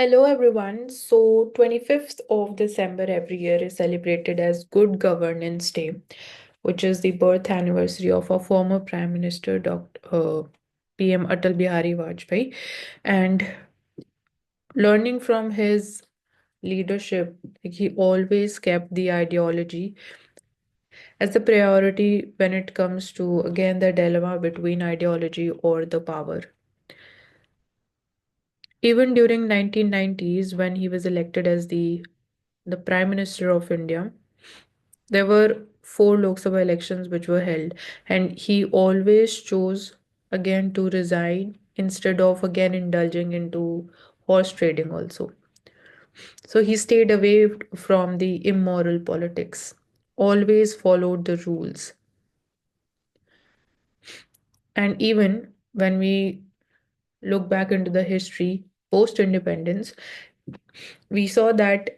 Hello everyone. So 25th of December every year is celebrated as Good Governance Day, which is the birth anniversary of our former Prime Minister PM Atal Bihari Vajpayee. And learning from his leadership, like he always kept the ideology as the priority when it comes to again the dilemma between ideology or the power. Even during 1990s when he was elected as the Prime Minister of India, there were four Lok Sabha elections which were held, and he always chose again to resign instead of again indulging into horse trading also. So he stayed away from the immoral politics, always followed the rules. And even when we look back into the history post independence, we saw that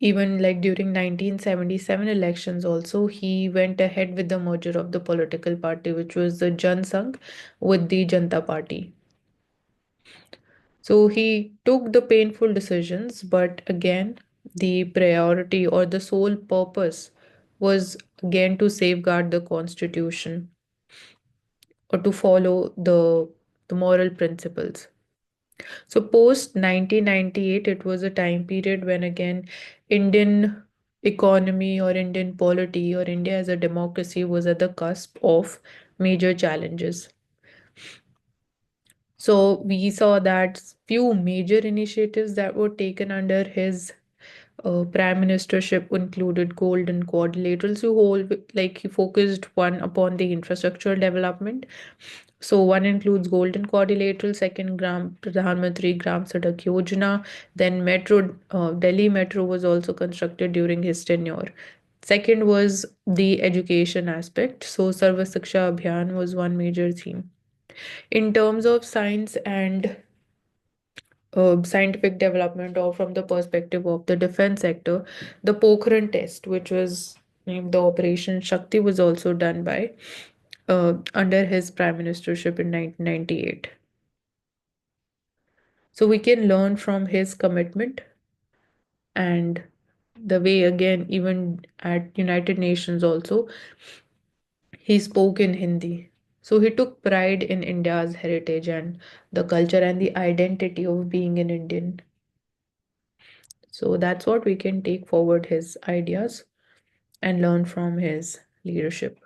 even like during 1977 elections also, he went ahead with the merger of the political party, which was the Jan Sangh with the Janta Party. So he took the painful decisions, but again, the priority or the sole purpose was again to safeguard the constitution or to follow the moral principles. So post 1998, it was a time period when again Indian economy or Indian polity or India as a democracy was at the cusp of major challenges. So we saw that few major initiatives that were taken under his prime ministership included golden quadrilaterals who hold like he focused one upon the infrastructural development. So one includes golden quadrilateral, second gram Pradhan Mantri Gram Sadak Yojana, then metro Delhi metro was also constructed during his tenure. Second was the education aspect. So Sarva Shiksha Abhiyan was one major theme. In terms of science and scientific development, or from the perspective of the defense sector, the Pokhran test, which was named the Operation Shakti, was also done by under his prime ministership in 1998. So we can learn from his commitment and the way again even at United Nations also he spoke in Hindi. So he took pride in India's heritage and the culture and the identity of being an Indian. So that's what we can take forward his ideas and learn from his leadership.